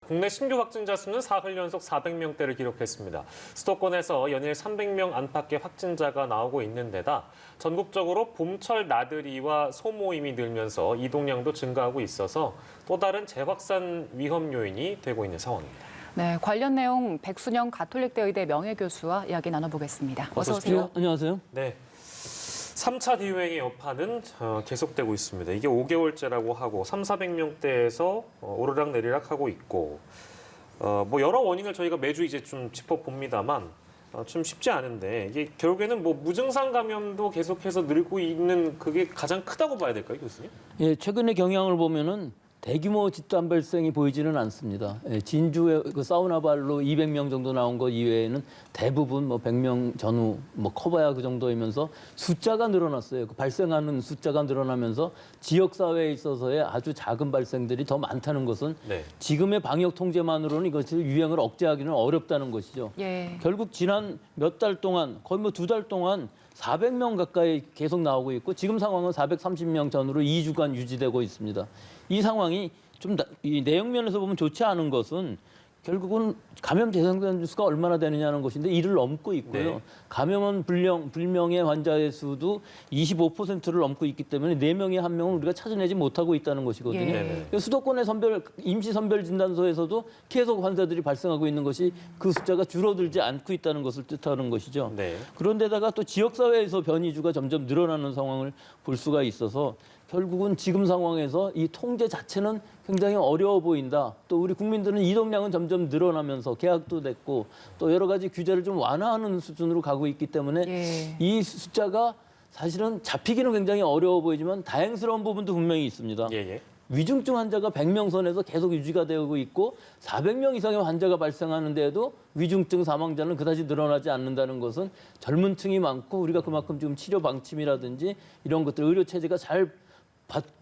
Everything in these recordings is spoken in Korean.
국내 신규 확진자 수는 사흘 연속 400명대를 기록했습니다. 수도권에서 연일 300명 안팎의 확진자가 나오고 있는 데다 전국적으로 봄철 나들이와 소모임이 늘면서 이동량도 증가하고 있어서 또 다른 재확산 위험 요인이 되고 있는 상황입니다. 네, 관련 내용 백순영 가톨릭대 의대 명예교수와 이야기 나눠보겠습니다. 어서 오세요. 안녕하세요. 네. 3차 대유행의 여파는 계속되고 있습니다. 이게 5개월째라고 하고 3,400명대에서 오르락 내리락 하고 있고 뭐 여러 원인을 저희가 매주 이제 좀 짚어봅니다만 좀 쉽지 않은데 이게 결국에는 뭐 무증상 감염도 계속해서 늘고 있는 그게 가장 크다고 봐야 될까요, 교수님? 예, 최근의 경향을 보면은 대규모 집단 발생이 보이지는 않습니다. 예, 진주에 그 사우나발로 200명 정도 나온 것 이외에는 대부분 뭐 100명 전후 뭐 커봐야 그 정도이면서 숫자가 늘어났어요. 그 발생하는 숫자가 늘어나면서 지역 사회에 있어서의 아주 작은 발생들이 더 많다는 것은 네. 지금의 방역 통제만으로는 이것을 유행을 억제하기는 어렵다는 것이죠. 예. 결국 지난 몇 달 동안 거의 뭐 2달 동안 400명 가까이 계속 나오고 있고 지금 상황은 430명 전후로 2주간 유지되고 있습니다. 이 상황이 좀 이 내용면에서 보면 좋지 않은 것은 결국은 감염 재생산 수가 얼마나 되느냐는 것인데 이를 넘고 있고요. 네. 감염은 불명의 환자의 수도 25%를 넘고 있기 때문에 4명에 1명은 우리가 찾아내지 못하고 있다는 것이거든요. 예. 수도권의 임시 선별 진단소에서도 계속 환자들이 발생하고 있는 것이 그 숫자가 줄어들지 않고 있다는 것을 뜻하는 것이죠. 네. 그런데다가 또 지역사회에서 변이주가 점점 늘어나는 상황을 볼 수가 있어서 결국은 지금 상황에서 이 통제 자체는 굉장히 어려워 보인다. 또 우리 국민들은 이동량은 점점 늘어나면서 계약도 됐고 또 여러 가지 규제를 좀 완화하는 수준으로 가고 있기 때문에 예. 이 숫자가 사실은 잡히기는 굉장히 어려워 보이지만 다행스러운 부분도 분명히 있습니다. 예. 위중증 환자가 100명 선에서 계속 유지가 되고 있고 400명 이상의 환자가 발생하는데도 위중증 사망자는 그다지 늘어나지 않는다는 것은 젊은 층이 많고 우리가 그만큼 지금 치료 방침이라든지 이런 것들 의료 체제가 잘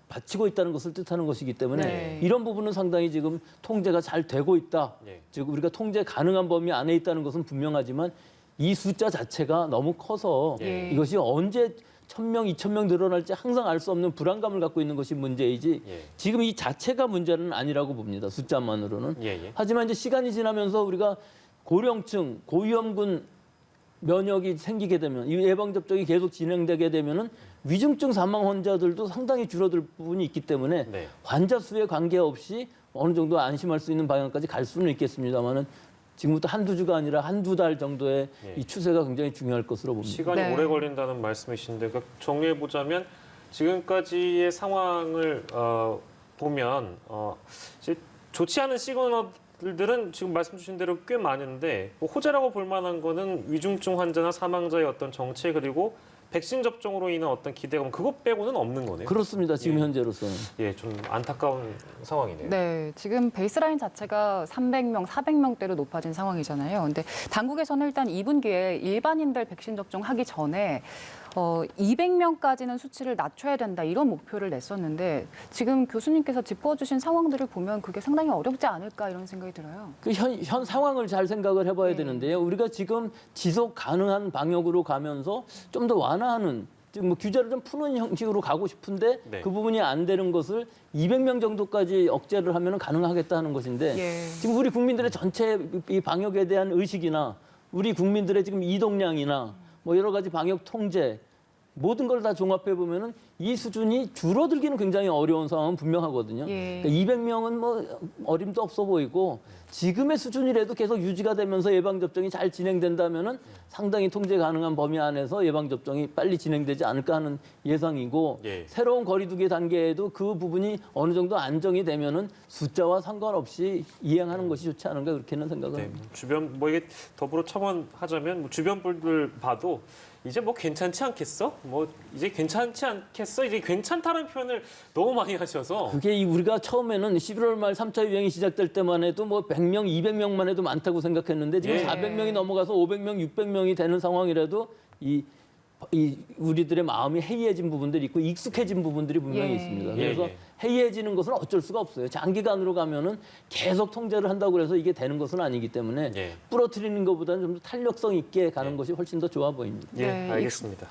받치고 있다는 것을 뜻하는 것이기 때문에 네. 이런 부분은 상당히 지금 통제가 잘 되고 있다. 네. 즉 우리가 통제 가능한 범위 안에 있다는 것은 분명하지만 이 숫자 자체가 너무 커서 예. 이것이 언제 1,000명, 2,000명 늘어날지 항상 알 수 없는 불안감을 갖고 있는 것이 문제이지 예. 지금 이 자체가 문제는 아니라고 봅니다. 숫자만으로는. 예. 하지만 이제 시간이 지나면서 우리가 고령층, 고위험군 면역이 생기게 되면 이 예방접종이 계속 진행되게 되면은 위중증 사망 환자들도 상당히 줄어들 부분이 있기 때문에 네. 환자 수에 관계없이 어느 정도 안심할 수 있는 방향까지 갈 수는 있겠습니다만은 지금부터 한두 주가 아니라 한두 달 정도의 예. 이 추세가 굉장히 중요할 것으로 봅니다. 시간이 네. 오래 걸린다는 말씀이신데 정리해 보자면 지금까지의 상황을 보면 이제 좋지 않은 시그널들은 지금 말씀 주신 대로 꽤 많은데 뭐 호재라고 볼 만한 거는 위중증 환자나 사망자의 어떤 정체 그리고 백신 접종으로 인한 어떤 기대감 그것 빼고는 없는 거네요. 그렇습니다. 지금 예. 현재로서는. 예, 좀 안타까운 상황이네요. 네, 지금 베이스라인 자체가 300명, 400명대로 높아진 상황이잖아요. 근데 당국에서는 일단 2분기에 일반인들 백신 접종하기 전에 200명까지는 수치를 낮춰야 된다 이런 목표를 냈었는데 지금 교수님께서 짚어주신 상황들을 보면 그게 상당히 어렵지 않을까 이런 생각이 들어요. 그 현 상황을 잘 생각을 해봐야 네. 되는데요. 우리가 지금 지속 가능한 방역으로 가면서 좀 더 완화하는 지금 뭐 규제를 좀 푸는 형식으로 가고 싶은데 네. 그 부분이 안 되는 것을 200명 정도까지 억제를 하면 가능하겠다 하는 것인데 예. 지금 우리 국민들의 전체 이 방역에 대한 의식이나 우리 국민들의 지금 이동량이나 뭐 여러 가지 방역 통제 모든 걸 다 종합해 보면은 이 수준이 줄어들기는 굉장히 어려운 상황은 분명하거든요. 예. 그러니까 200명은 뭐 어림도 없어 보이고 지금의 수준이라도 계속 유지가 되면서 예방 접종이 잘 진행된다면은 상당히 통제 가능한 범위 안에서 예방 접종이 빨리 진행되지 않을까 하는 예상이고 예. 새로운 거리두기 단계에도 그 부분이 어느 정도 안정이 되면은 숫자와 상관없이 이행하는 것이 좋지 않은가 그렇게는 생각을 네, 합니다. 주변 뭐 이게 더불어 첨언하자면 뭐 주변 분들 봐도 이제 뭐 괜찮지 않겠어? 뭐 이제 괜찮지 않겠어? 이제 괜찮다는 표현을 너무 많이 하셔서 그게 우리가 처음에는 11월 말 3차 유행이 시작될 때만 해도 뭐 100명, 200명만 해도 많다고 생각했는데 지금 예. 400명이 넘어가서 500명, 600명이 되는 상황이라도 이 우리들의 마음이 해이해진 부분들이 있고 익숙해진 부분들이 분명히 예. 있습니다. 예, 그래서 예. 해이해지는 것은 어쩔 수가 없어요. 장기간으로 가면은 계속 통제를 한다고 해서 이게 되는 것은 아니기 때문에 예. 부러뜨리는 것보다는 좀 더 탄력성 있게 가는 예. 것이 훨씬 더 좋아 보입니다. 예, 네, 알겠습니다.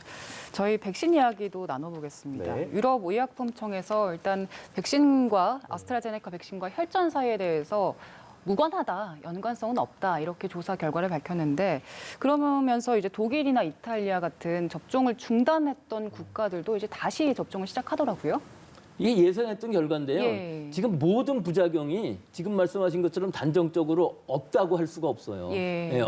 저희 백신 이야기도 나눠보겠습니다. 네. 유럽 의약품청에서 일단 백신과 아스트라제네카 백신과 혈전 사이에 대해서 무관하다, 연관성은 없다 이렇게 조사 결과를 밝혔는데 그러면서 이제 독일이나 이탈리아 같은 접종을 중단했던 국가들도 이제 다시 접종을 시작하더라고요. 이게 예상했던 결과인데요. 예. 지금 모든 부작용이 지금 말씀하신 것처럼 단정적으로 없다고 할 수가 없어요. 예.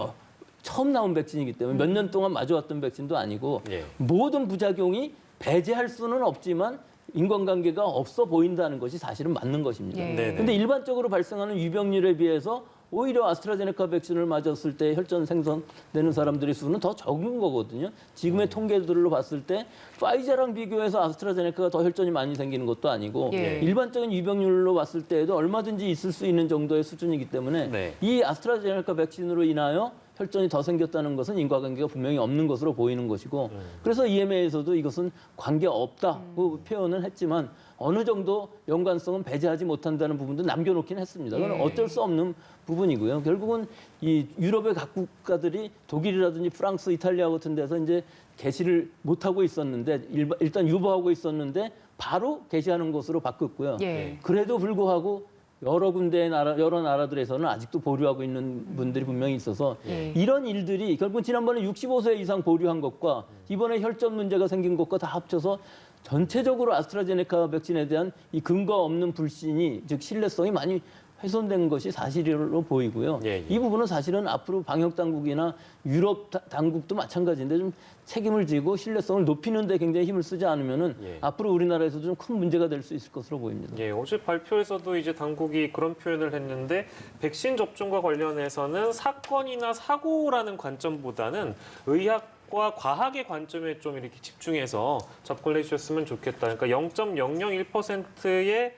처음 나온 백신이기 때문에 몇 년 동안 맞아왔던 백신도 아니고 예. 모든 부작용이 배제할 수는 없지만 인과관계가 없어 보인다는 것이 사실은 맞는 것입니다. 예. 네네. 근데 일반적으로 발생하는 유병률에 비해서 오히려 아스트라제네카 백신을 맞았을 때 혈전 생성되는 사람들의 수는 더 적은 거거든요. 지금의 통계들로 봤을 때 파이자랑 비교해서 아스트라제네카가 더 혈전이 많이 생기는 것도 아니고 예. 일반적인 유병률로 봤을 때에도 얼마든지 있을 수 있는 정도의 수준이기 때문에 네. 이 아스트라제네카 백신으로 인하여 혈전이 더 생겼다는 것은 인과관계가 분명히 없는 것으로 보이는 것이고 그래서 EMA에서도 이것은 관계 없다고 표현을 했지만 어느 정도 연관성은 배제하지 못한다는 부분도 남겨놓긴 했습니다. 그건 예. 어쩔 수 없는 부분이고요. 결국은 이 유럽의 각 국가들이 독일이라든지 프랑스, 이탈리아 같은 데서 이제 개시를 못하고 있었는데 일단 유보하고 있었는데 바로 개시하는 것으로 바꿨고요. 예. 그래도 불구하고 여러 군데의 여러 나라들에서는 아직도 보류하고 있는 분들이 분명히 있어서 예. 이런 일들이 결국은 지난번에 65세 이상 보류한 것과 이번에 혈전 문제가 생긴 것과 다 합쳐서 전체적으로 아스트라제네카 백신에 대한 이 근거 없는 불신이 즉 신뢰성이 많이 훼손된 것이 사실로 보이고요. 예, 예. 이 부분은 사실은 앞으로 방역 당국이나 유럽 당국도 마찬가지인데 좀 책임을 지고 신뢰성을 높이는 데 굉장히 힘을 쓰지 않으면은 예. 앞으로 우리나라에서도 좀 큰 문제가 될 수 있을 것으로 보입니다. 예, 어제 발표에서도 이제 당국이 그런 표현을 했는데 백신 접종과 관련해서는 사건이나 사고라는 관점보다는 의학과 과학의 관점에 좀 이렇게 집중해서 접근을 해주셨으면 좋겠다. 그러니까 0.001%의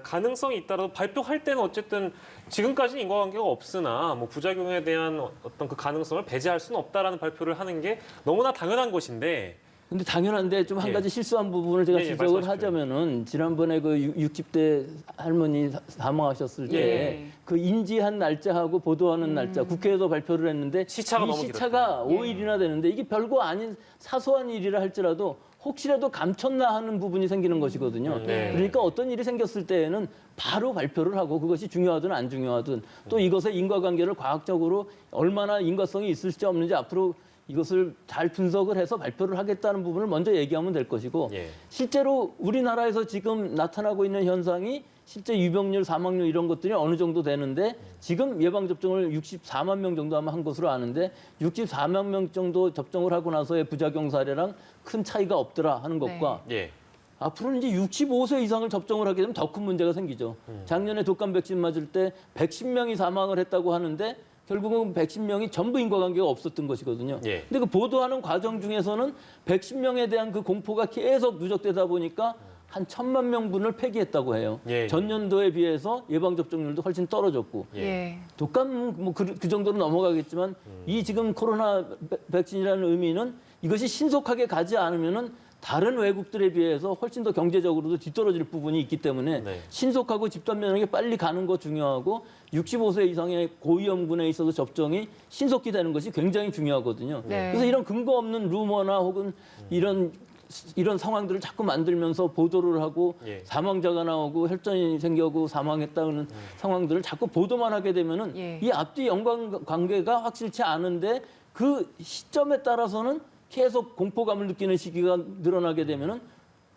가능성이 있다라도 발표할 때는 어쨌든 지금까지는 인과관계가 없으나 뭐 부작용에 대한 어떤 그 가능성을 배제할 수는 없다라는 발표를 하는 게 너무나 당연한 것인데 근데 당연한데 좀 한 예. 가지 실수한 부분을 제가 예, 예, 지적을 말씀하십시오. 하자면은 지난번에 그 60대 할머니 사망하셨을 때 예. 그 인지한 날짜하고 보도하는 날짜 국회에서 발표를 했는데 시차가 이 너무 시차가 길었죠. 5일이나 되는데 이게 별거 아닌 사소한 일이라 할지라도 혹시라도 감췄나 하는 부분이 생기는 것이거든요. 네. 그러니까 어떤 일이 생겼을 때에는 바로 발표를 하고 그것이 중요하든 안 중요하든 또 이것의 인과관계를 과학적으로 얼마나 인과성이 있을지 없는지 앞으로 이것을 잘 분석을 해서 발표를 하겠다는 부분을 먼저 얘기하면 될 것이고 예. 실제로 우리나라에서 지금 나타나고 있는 현상이 실제 유병률, 사망률 이런 것들이 어느 정도 되는데 지금 예방접종을 64만 명 정도 아마 한 것으로 아는데 64만 명 정도 접종을 하고 나서의 부작용 사례랑 큰 차이가 없더라 하는 것과 예. 앞으로는 이제 65세 이상을 접종을 하게 되면 더 큰 문제가 생기죠. 작년에 독감 백신 맞을 때 110명이 사망을 했다고 하는데 결국은 110명이 전부 인과관계가 없었던 것이거든요. 예. 근데 그 보도하는 과정 중에서는 110명에 대한 그 공포가 계속 누적되다 보니까 한 1,000만 명분을 폐기했다고 해요. 예, 예. 전년도에 비해서 예방접종률도 훨씬 떨어졌고 예. 예. 독감 뭐 그 정도로 넘어가겠지만 이 지금 코로나 백신이라는 의미는 이것이 신속하게 가지 않으면은 다른 외국들에 비해서 훨씬 더 경제적으로도 뒤떨어질 부분이 있기 때문에 네. 신속하고 집단 면역에 빨리 가는 거 중요하고 65세 이상의 고위험군에 있어서 접종이 신속히 되는 것이 굉장히 중요하거든요. 네. 그래서 이런 근거 없는 루머나 혹은 이런 상황들을 자꾸 만들면서 보도를 하고 예. 사망자가 나오고 혈전이 생겨고 사망했다는 상황들을 자꾸 보도만 하게 되면은 예. 이 앞뒤 연관 관계가 확실치 않은데 그 시점에 따라서는 계속 공포감을 느끼는 시기가 늘어나게 되면은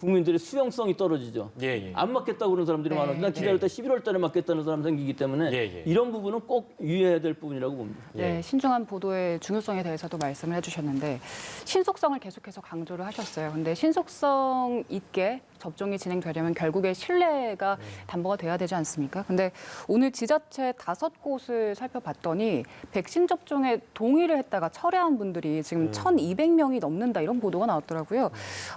국민들의 수용성이 떨어지죠. 예, 예. 안 맞겠다고 그러는 사람들이 네. 많아서 난 기다렸다 11월 달에 맞겠다는 사람 생기기 때문에 예, 예. 이런 부분은 꼭 유의해야 될 부분이라고 봅니다. 네, 신중한 보도의 중요성에 대해서도 말씀을 해주셨는데 신속성을 계속해서 강조를 하셨어요. 근데 신속성 있게 접종이 진행되려면 결국에 신뢰가 담보가 돼야 되지 않습니까? 근데 오늘 지자체 5곳을 살펴봤더니 백신 접종에 동의를 했다가 철회한 분들이 지금 1,200명이 넘는다 이런 보도가 나왔더라고요.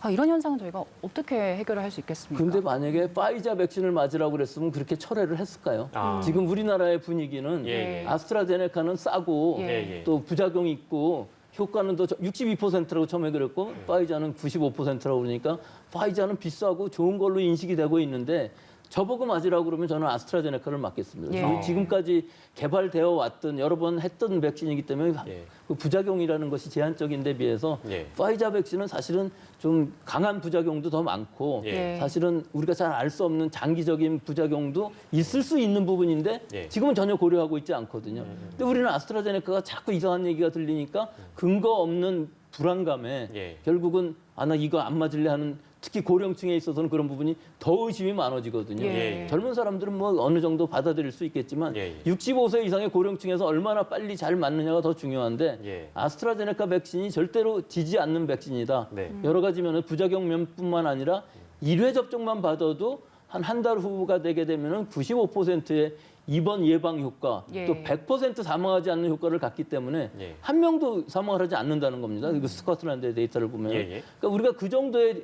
이런 현상은 저희가 어떻게 해결을 할 수 있겠습니까? 근데 만약에 파이자 백신을 맞으라고 그랬으면 그렇게 철회를 했을까요? 아. 지금 우리나라의 분위기는 예, 예. 아스트라제네카는 싸고 예, 예. 또 부작용이 있고 효과는 더 62%라고 처음에 그랬고 파이자는 95%라고 그러니까 파이자는 비싸고 좋은 걸로 인식이 되고 있는데 저보고 맞으라고 그러면 저는 아스트라제네카를 맞겠습니다. 예. 지금까지 개발되어 왔던 여러 번 했던 백신이기 때문에 예. 그 부작용이라는 것이 제한적인 데 비해서 예. 파이자 백신은 사실은 좀 강한 부작용도 더 많고 예. 사실은 우리가 잘 알 수 없는 장기적인 부작용도 있을 수 있는 부분인데 예. 지금은 전혀 고려하고 있지 않거든요. 근데 우리는 아스트라제네카가 자꾸 이상한 얘기가 들리니까 근거 없는 불안감에 예. 결국은 나 이거 안 맞을래 하는 특히 고령층에 있어서는 그런 부분이 더 의심이 많아지거든요. 예. 젊은 사람들은 뭐 어느 정도 받아들일 수 있겠지만 예. 65세 이상의 고령층에서 얼마나 빨리 잘 맞느냐가 더 중요한데 예. 아스트라제네카 백신이 절대로 지지 않는 백신이다. 네. 여러 가지 면은 부작용 면뿐만 아니라 1회 접종만 받아도 한 달 후가 되게 되면은 95%의 입원 예방 효과, 예. 또 100% 사망하지 않는 효과를 갖기 때문에 예. 한 명도 사망을 하지 않는다는 겁니다. 그 스코틀랜드의 데이터를 보면. 예, 예. 그러니까 우리가 그 정도의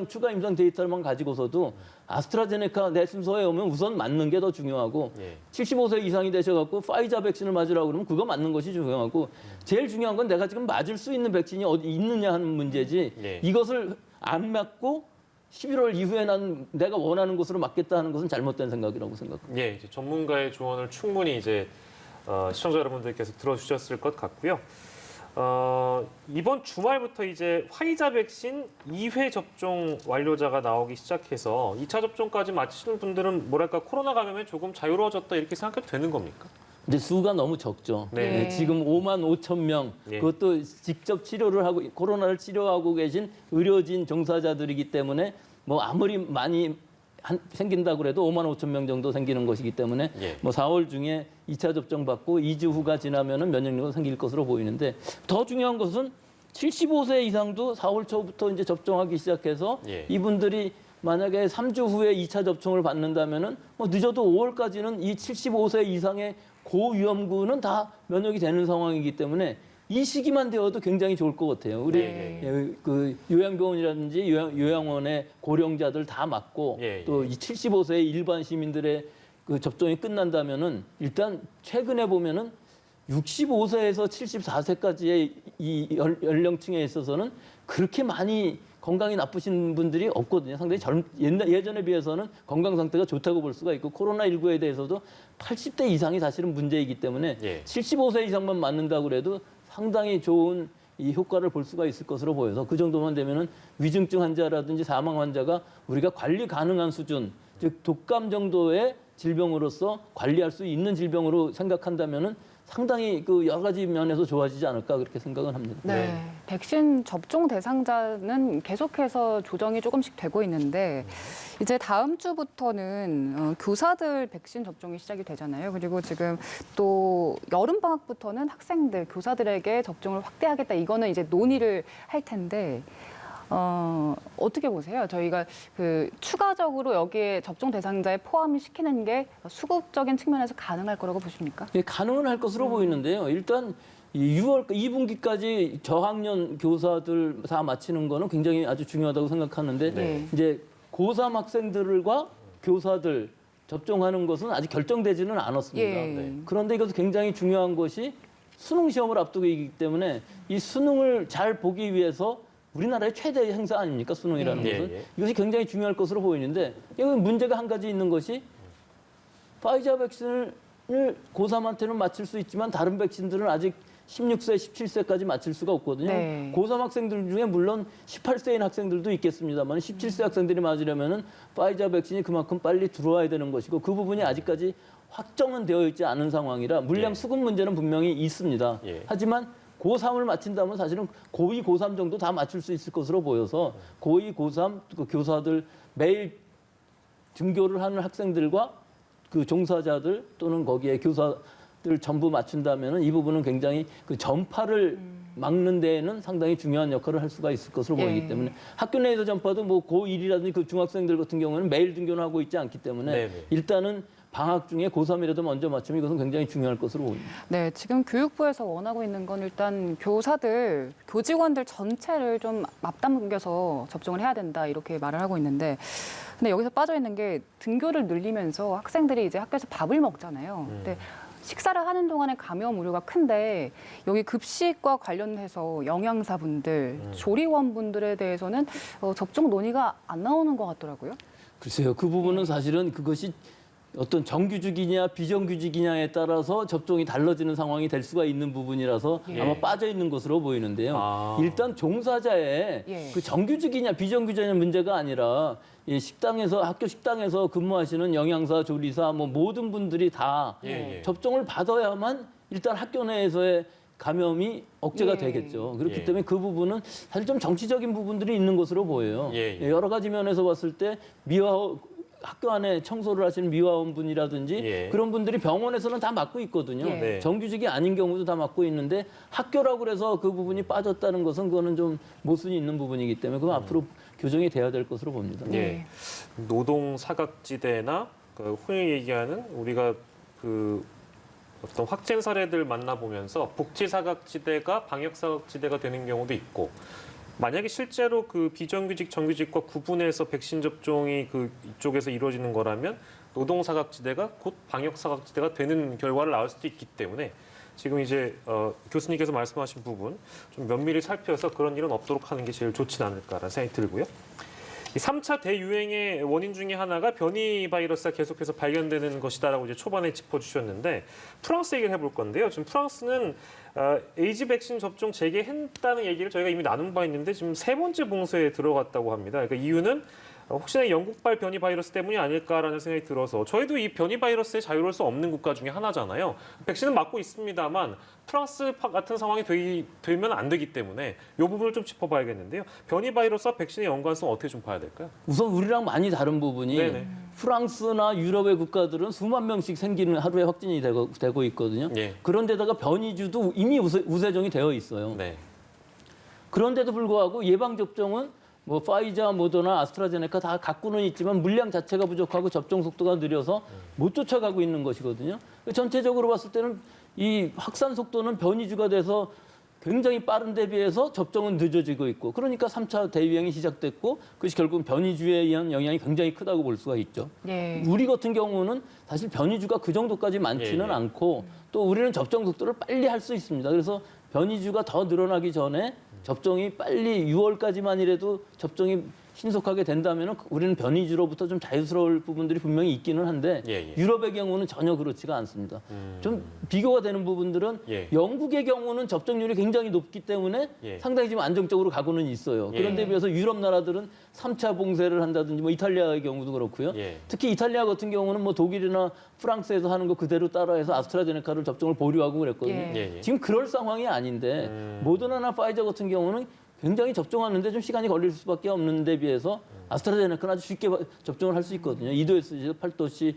추가 임상 데이터만 가지고서도 아스트라제네카 내 순서에 오면 우선 맞는 게 더 중요하고 예. 75세 이상이 되셔갖고 파이자 백신을 맞으라고 그러면 그거 맞는 것이 중요하고 제일 중요한 건 내가 지금 맞을 수 있는 백신이 어디 있느냐 하는 문제지 예. 이것을 안 맞고 11월 이후에 난 내가 원하는 곳으로 맞겠다 하는 것은 잘못된 생각이라고 생각합니다. 예, 이제 전문가의 조언을 충분히 이제 시청자 여러분들께서 들어주셨을 것 같고요. 이번 주말부터 이제 화이자 백신 2회 접종 완료자가 나오기 시작해서 2차 접종까지 마치는 분들은 뭐랄까 코로나 감염에 조금 자유로워졌다 이렇게 생각해도 되는 겁니까? 근데 수가 너무 적죠. 네. 예. 지금 5만 5천 명, 예. 그것도 직접 치료를 하고 코로나를 치료하고 계신 의료진 종사자들이기 때문에 뭐 아무리 많이 생긴다고 해도 5만 5천 명 정도 생기는 것이기 때문에 예. 뭐 4월 중에 2차 접종 받고 2주 후가 지나면은 면역력이 생길 것으로 보이는데 더 중요한 것은 75세 이상도 4월 초부터 이제 접종하기 시작해서 예. 이분들이 만약에 3주 후에 2차 접종을 받는다면은 뭐 늦어도 5월까지는 이 75세 이상의 고위험군은 다 면역이 되는 상황이기 때문에 이 시기만 되어도 굉장히 좋을 것 같아요. 우리 네. 그 요양병원이라든지 요양원의 고령자들 다 맞고 예, 예. 또 이 75세 일반 시민들의 그 접종이 끝난다면은 일단 최근에 보면은 65세에서 74세까지의 이 연령층에 있어서는 그렇게 많이 건강이 나쁘신 분들이 없거든요. 상당히 예전에 비해서는 건강 상태가 좋다고 볼 수가 있고 코로나19에 대해서도 80대 이상이 사실은 문제이기 때문에 예. 75세 이상만 맞는다고 그래도 상당히 좋은 이 효과를 볼 수가 있을 것으로 보여서 그 정도만 되면은 위중증 환자라든지 사망 환자가 우리가 관리 가능한 수준, 즉 독감 정도의 질병으로서 관리할 수 있는 질병으로 생각한다면은 상당히 그 여러 가지 면에서 좋아지지 않을까 그렇게 생각은 합니다. 네. 네. 백신 접종 대상자는 계속해서 조정이 조금씩 되고 있는데 이제 다음 주부터는 교사들 백신 접종이 시작이 되잖아요. 그리고 지금 또 여름 방학부터는 학생들, 교사들에게 접종을 확대하겠다. 이거는 이제 논의를 할 텐데 어떻게 보세요? 저희가 그 추가적으로 여기에 접종 대상자에 포함을 시키는 게 수급적인 측면에서 가능할 거라고 보십니까? 예, 가능은 할 것으로 보이는데요. 일단 이 6월 2분기까지 저학년 교사들 다 마치는 거는 굉장히 아주 중요하다고 생각하는데 네. 이제 고3 학생들과 교사들 접종하는 것은 아직 결정되지는 않았습니다. 예. 네. 그런데 이것도 굉장히 중요한 것이 수능 시험을 앞두고 있기 때문에 이 수능을 잘 보기 위해서 우리나라의 최대 행사 아닙니까? 수능이라는 예, 것은. 예. 이것이 굉장히 중요할 것으로 보이는데 여기 문제가 한 가지 있는 것이 파이자 백신을 고3한테는 맞출 수 있지만 다른 백신들은 아직 16세, 17세까지 맞출 수가 없거든요. 네. 고3 학생들 중에 물론 18세인 학생들도 있겠습니다만 17세 학생들이 맞으려면은 파이자 백신이 그만큼 빨리 들어와야 되는 것이고 그 부분이 아직까지 확정은 되어 있지 않은 상황이라 물량 예. 수급 문제는 분명히 있습니다. 예. 하지만 고3을 마친다면 사실은 고2, 고3 정도 다 맞출 수 있을 것으로 보여서 고2, 고3 그 교사들 매일 등교를 하는 학생들과 그 종사자들 또는 거기에 교사들 전부 맞춘다면 이 부분은 굉장히 그 전파를 막는 데에는 상당히 중요한 역할을 할 수가 있을 것으로 예. 보이기 때문에 학교 내에서 전파도 뭐 고1이라든지 그 중학생들 같은 경우는 매일 등교는 하고 있지 않기 때문에 네네. 일단은 방학 중에 고3이라도 먼저 맞추면 이것은 굉장히 중요할 것으로 보입니다. 네, 지금 교육부에서 원하고 있는 건 일단 교사들, 교직원들 전체를 좀 앞당겨서 접종을 해야 된다 이렇게 말을 하고 있는데 근데 여기서 빠져 있는 게 등교를 늘리면서 학생들이 이제 학교에서 밥을 먹잖아요. 근데 식사를 하는 동안에 감염 우려가 큰데 여기 급식과 관련해서 영양사분들, 조리원분들에 대해서는 접종 논의가 안 나오는 것 같더라고요. 글쎄요, 그 부분은 사실은 그것이 어떤 정규직이냐 비정규직이냐에 따라서 접종이 달라지는 상황이 될 수가 있는 부분이라서 예. 아마 빠져 있는 것으로 보이는데요. 아. 일단 종사자의 예. 그 정규직이냐 비정규직이냐 문제가 아니라 이 식당에서 학교 식당에서 근무하시는 영양사, 조리사 뭐 모든 분들이 다 예, 예. 접종을 받아야만 일단 학교 내에서의 감염이 억제가 예. 되겠죠. 그렇기 예. 때문에 그 부분은 사실 좀 정치적인 부분들이 있는 것으로 보여요. 예, 예. 여러 가지 면에서 봤을 때 학교 안에 청소를 하시는 미화원분이라든지 예. 그런 분들이 병원에서는 다 맡고 있거든요. 예. 네. 정규직이 아닌 경우도 다 맡고 있는데 학교라고 그래서 그 부분이 빠졌다는 것은 그거는 좀 모순이 있는 부분이기 때문에 그건 앞으로 교정이 돼야 될 것으로 봅니다. 예. 노동 사각지대나 그 흔히 얘기하는 우리가 그 어떤 확진 사례들 만나보면서 복지 사각지대가 방역 사각지대가 되는 경우도 있고 만약에 실제로 그 비정규직 정규직과 구분해서 백신 접종이 그 이쪽에서 이루어지는 거라면 노동 사각지대가 곧 방역 사각지대가 되는 결과를 낳을 수도 있기 때문에 지금 이제 교수님께서 말씀하신 부분 좀 면밀히 살펴서 그런 일은 없도록 하는 게 제일 좋진 않을까라는 생각이 들고요. 이 3차 대유행의 원인 중에 하나가 변이 바이러스가 계속해서 발견되는 것이다라고 이제 초반에 짚어주셨는데 프랑스 얘기를 해볼 건데요. 지금 프랑스는 에이즈 백신 접종 재개했다는 얘기를 저희가 이미 나눈 바 있는데 지금 3번째 봉쇄에 들어갔다고 합니다. 그러니까 이유는 혹시나 영국발 변이 바이러스 때문이 아닐까라는 생각이 들어서 저희도 이 변이 바이러스에 자유로울 수 없는 국가 중에 하나잖아요. 백신은 맞고 있습니다만 프랑스 같은 상황이 되면 안 되기 때문에 이 부분을 좀 짚어봐야겠는데요. 변이 바이러스와 백신의 연관성 어떻게 좀 봐야 될까요? 우선 우리랑 많이 다른 부분이 네네. 프랑스나 유럽의 국가들은 수만 명씩 생기는 하루에 확진이 되고 있거든요. 예. 그런데다가 변이주도 이미 우세종이 되어 있어요. 네. 그런데도 불구하고 예방접종은 뭐 파이자, 모더나, 아스트라제네카 다 갖고는 있지만 물량 자체가 부족하고 접종 속도가 느려서 못 쫓아가고 있는 것이거든요. 전체적으로 봤을 때는 이 확산 속도는 변이주가 돼서 굉장히 빠른 데 비해서 접종은 늦어지고 있고 그러니까 3차 대유행이 시작됐고 그것이 결국 변이주에 의한 영향이 굉장히 크다고 볼 수가 있죠. 예. 우리 같은 경우는 사실 변이주가 그 정도까지 많지는 예, 예. 않고 또 우리는 접종 속도를 빨리 할 수 있습니다. 그래서 변이주가 더 늘어나기 전에 접종이 빨리 6월까지만이라도 접종이 신속하게 된다면 우리는 변이주로부터 좀 자유스러울 부분들이 분명히 있기는 한데 예, 예. 유럽의 경우는 전혀 그렇지가 않습니다. 좀 비교가 되는 부분들은 예. 영국의 경우는 접종률이 굉장히 높기 때문에 예. 상당히 지금 안정적으로 가고는 있어요. 예. 그런데 비해서 유럽 나라들은 3차 봉쇄를 한다든지 뭐 이탈리아의 경우도 그렇고요. 예. 특히 이탈리아 같은 경우는 뭐 독일이나 프랑스에서 하는 거 그대로 따라해서 아스트라제네카를 접종을 보류하고 그랬거든요. 예. 예, 예. 지금 그럴 상황이 아닌데 모더나나 파이저 같은 경우는 굉장히 접종하는데 좀 시간이 걸릴 수밖에 없는 데 비해서 아스트라제네카는 아주 쉽게 접종을 할 수 있거든요. 2도에서 8도씩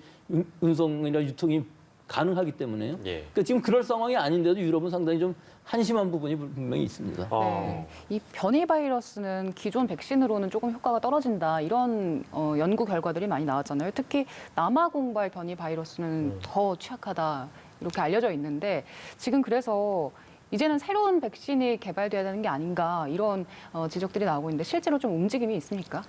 운송이나 유통이 가능하기 때문에요. 예. 그러니까 지금 그럴 상황이 아닌데도 유럽은 상당히 좀 한심한 부분이 분명히 있습니다. 아. 네. 이 변이 바이러스는 기존 백신으로는 조금 효과가 떨어진다 이런 연구 결과들이 많이 나왔잖아요. 특히 남아공발 변이 바이러스는 더 취약하다 이렇게 알려져 있는데 지금 그래서 이제는 새로운 백신이 개발돼야 되는 게 아닌가 이런 지적들이 나오고 있는데 실제로 좀 움직임이 있습니까?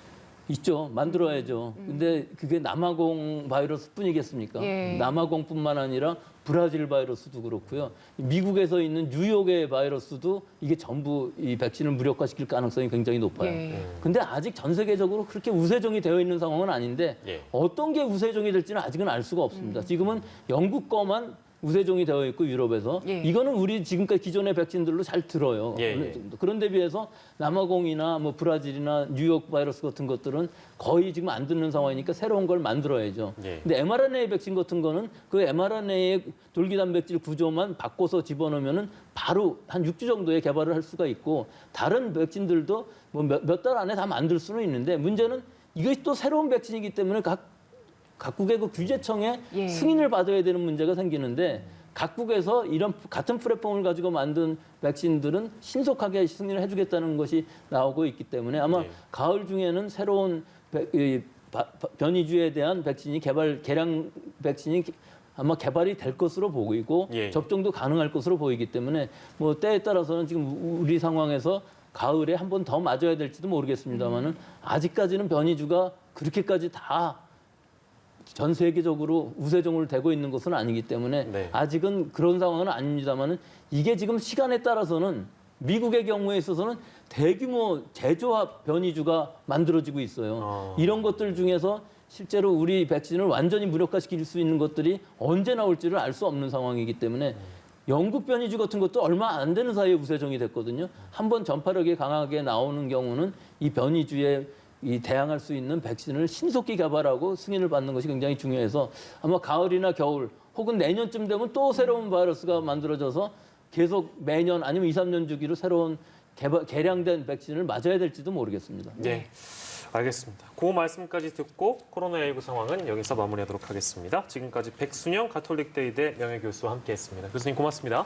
있죠. 만들어야죠. 근데 그게 남아공 바이러스뿐이겠습니까? 예. 남아공뿐만 아니라 브라질 바이러스도 그렇고요. 미국에서 있는 뉴욕의 바이러스도 이게 전부 이 백신을 무력화시킬 가능성이 굉장히 높아요. 예. 근데 아직 전 세계적으로 그렇게 우세종이 되어 있는 상황은 아닌데 예. 어떤 게 우세종이 될지는 아직은 알 수가 없습니다. 지금은 영국 거만 우세종이 되어 있고 유럽에서 예. 이거는 우리 지금까지 기존의 백신들로 잘 들어요. 예, 어느 예. 정도. 그런데 비해서 남아공이나 뭐 브라질이나 뉴욕 바이러스 같은 것들은 거의 지금 안 듣는 상황이니까 새로운 걸 만들어야죠. 예. 근데 mRNA 백신 같은 거는 그 mRNA의 돌기단백질 구조만 바꿔서 집어넣으면은 바로 한 6주 정도에 개발을 할 수가 있고 다른 백신들도 뭐 몇 달 안에 다 만들 수는 있는데 문제는 이것이 또 새로운 백신이기 때문에 각국의 그 규제청에 예. 승인을 받아야 되는 문제가 생기는데 각국에서 이런 같은 플랫폼을 가지고 만든 백신들은 신속하게 승인을 해주겠다는 것이 나오고 있기 때문에 아마 예. 가을 중에는 새로운 변이주에 대한 백신이 개량 백신이 아마 개발이 될 것으로 보이고 예. 접종도 가능할 것으로 보이기 때문에 뭐 때에 따라서는 지금 우리 상황에서 가을에 한 번 더 맞아야 될지도 모르겠습니다만은 아직까지는 변이주가 그렇게까지 다 전 세계적으로 우세종을 되고 있는 것은 아니기 때문에 네. 아직은 그런 상황은 아닙니다만은 이게 지금 시간에 따라서는 미국의 경우에 있어서는 대규모 제조합 변이주가 만들어지고 있어요. 이런 것들 중에서 실제로 우리 백신을 완전히 무력화시킬 수 있는 것들이 언제 나올지를 알 수 없는 상황이기 때문에 영국 변이주 같은 것도 얼마 안 되는 사이에 우세종이 됐거든요. 한번 전파력이 강하게 나오는 경우는 이 변이주에 대항할 수 있는 백신을 신속히 개발하고 승인을 받는 것이 굉장히 중요해서 아마 가을이나 겨울 혹은 내년쯤 되면 또 새로운 바이러스가 만들어져서 계속 매년 아니면 2, 3년 주기로 새로운 개량된 백신을 맞아야 될지도 모르겠습니다. 네, 알겠습니다. 그 말씀까지 듣고 코로나19 상황은 여기서 마무리하도록 하겠습니다. 지금까지 백순영 가톨릭대의대 명예교수와 함께했습니다. 교수님 고맙습니다.